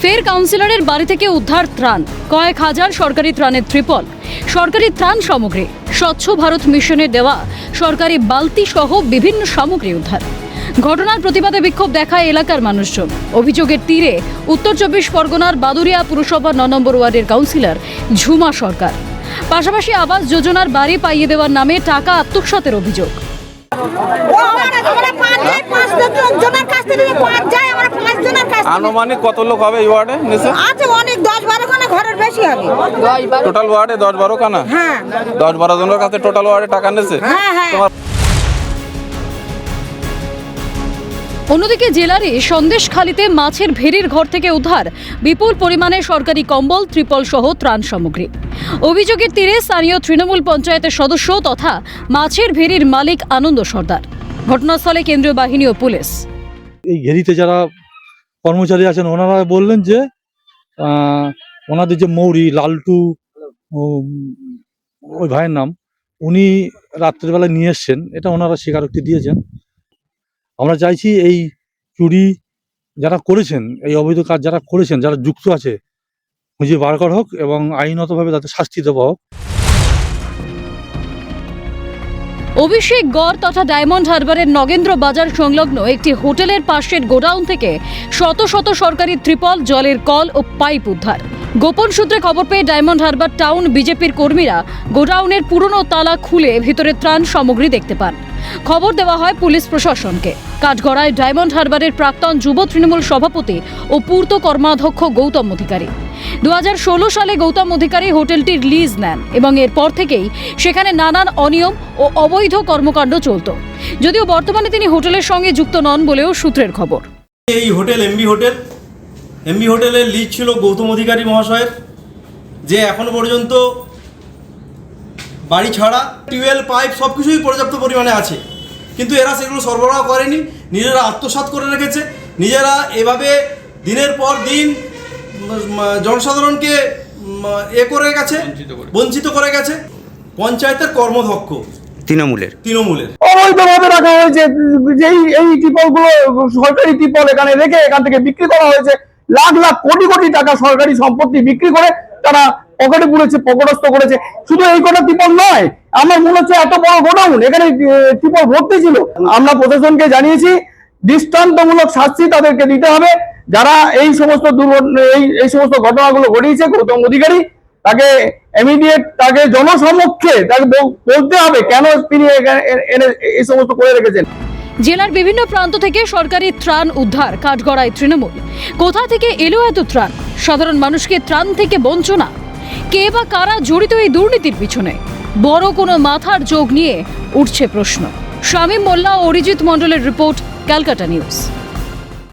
ফের কাউন্সিলরের বাড়ি থেকে উদ্ধার ত্রাণ, কয়েক হাজার সরকারি ত্রাণের ত্রিপল, সরকারি ত্রাণ সামগ্রী, স্বচ্ছ ভারত মিশনের দেওয়া সরকারি বালতি সহ বিভিন্ন সামগ্রী উদ্ধার। ঘটনার প্রতিবাদে বিক্ষোভ দেখায় এলাকার মানুষজন। অভিযোগের তীরে উত্তর 24 পরগনার বাদুরিয়া পুরসভা 9 নম্বর ওয়ার্ডের কাউন্সিলর ঝুমা সরকার। পাশাপাশি আবাস যোজনার বাড়ি পাইয়ে দেওয়ার নামে টাকা আত্মসাতের অভিযোগ। আনুমানিক কত লোক হবে এই ওয়ার্ডে? আছে অনেক, 10-12 খানা ঘরের বেশি হবে। টোটাল ওয়ার্ডে 10-12 খানা? হ্যাঁ, 10-12 জনের কাছে টোটাল ওয়ার্ডে টাকা নিয়েছে। হ্যাঁ। অন্যদিকে জেলারই সন্দেশখালীতে মাছের ভেড়ির ঘর থেকে উদ্ধার বিপুল পরিমাণে সরকারি কম্বল, ত্রিপল সহ ত্রাণ সামগ্রী। অভিযোগের তীরে স্থানীয় তৃণমূল পঞ্চায়েতের সদস্য তথা মাছের ভেড়ির মালিক আনন্দ সর্দার। ঘটনাস্থলে কেন্দ্রীয় বাহিনী ও পুলিশ। এই ঘেরিতে যারা কর্মচারী আছেন ওনারা বললেন যে ওনাদের যে মৌরি লালটু, ওই ভাইয়ের নাম, উনি রাত্রেবেলায় নিয়ে এসছেন, এটা ওনারা স্বীকারোক্তি দিয়েছেন। আমরা চাইছি এই চুরি যারা করেছেন, এই অবৈধ কাজ যারা করেছেন, যারা যুক্ত আছে, খুঁজে বার করা হোক এবং আইনতভাবে তাদের শাস্তি দেওয়া হোক। অভিষেক গড় তথা ডায়মন্ড হারবারের নগেন্দ্র বাজার সংলগ্ন একটি হোটেলের পাশের গোডাউন থেকে শত শত সরকারি ত্রিপল, জলের কল ও পাইপ উদ্ধার। গোপন সূত্রে খবর পেয়ে ডায়মন্ড হারবার টাউন বিজেপির কর্মীরা গোডাউনের পুরনো তালা খুলে ভিতরে ত্রাণ সামগ্রী দেখতে পান। খবর দেওয়া হয় পুলিশ প্রশাসনকে। কাঠগড়ায় ডায়মন্ড হারবারের প্রাক্তন যুব তৃণমূল সভাপতি ও পূর্ত কর্মাধ্যক্ষ গৌতম অধিকারী। 2016 সালে গৌতম অধিকারী হোটেলটির লিজ নেন এবং এরপর থেকেই সেখানে নানান অনিয়ম ও অবৈধ কর্মকাণ্ড চলত। যদিও বর্তমানে তিনি হোটেলের সঙ্গে যুক্ত নন বলেও সূত্রের খবর। এই হোটেল এমবি হোটেলের লিজ ছিল গৌতম অধিকারী মহাশয়ের, যে এখনো পর্যন্ত বাড়ি ছাড়া টিউবওয়েল, পাইপ সব কিছুই পর্যাপ্ত পরিমাণে আছে, কিন্তু এরা সেগুলো সরবরাহ করেনি, নিজেরা আত্মসাৎ করে রেখেছে। নিজেরা এভাবে দিনের পর দিন জনসাধারণকে বঞ্চিত করে গেছে। পঞ্চায়েতের কর্মদক্ষ তৃণমূলের অবৈধভাবে রাখা হয়েছে। যেই এই টিপলগুলো সরকারি টিপল এখানে রেখে এখান থেকে বিক্রি করা হয়েছে। লাখ লাখ কোটি কোটি টাকা সরকারি সম্পত্তি বিক্রি করে তারা পকেটে পুড়েছে, পকেটস্থ করেছে। শুধু এই কটা টিপল নয়, আমার মনে হচ্ছে এত বড় গোডাউন, এখানে টিপল ভর্তি ছিল। আমরা প্রশাসনকে জানিয়েছি দৃষ্টান্তমূলক শাস্তি তাদেরকে দিতে হবে। যারা এই সমস্ত ঘটনাগুলো ঘটিয়েছে, গৌতম অধিকারী তাকে ইমিডিয়েট, তাকে জনসমক্ষে তাকে বলতে হবে কেন তিনি এই সমস্ত করে রেখেছেন। জেলার বিভিন্ন প্রান্ত থেকে সরকারি ত্রাণ উদ্ধার কাঠগড়ায় তৃণমূল। কোথা থেকে এলো এত ত্রাণ? সাধারণ মানুষকে ত্রাণ থেকে বঞ্চনা? কে বা কারা জড়িত এই দুর্নীতির পিছনে? বড় কোনো মাথার যোগ নিয়ে উঠছে প্রশ্ন। শামীম মোল্লা ও অরিজিৎ মণ্ডলের রিপোর্ট, ক্যালকাটা নিউজ।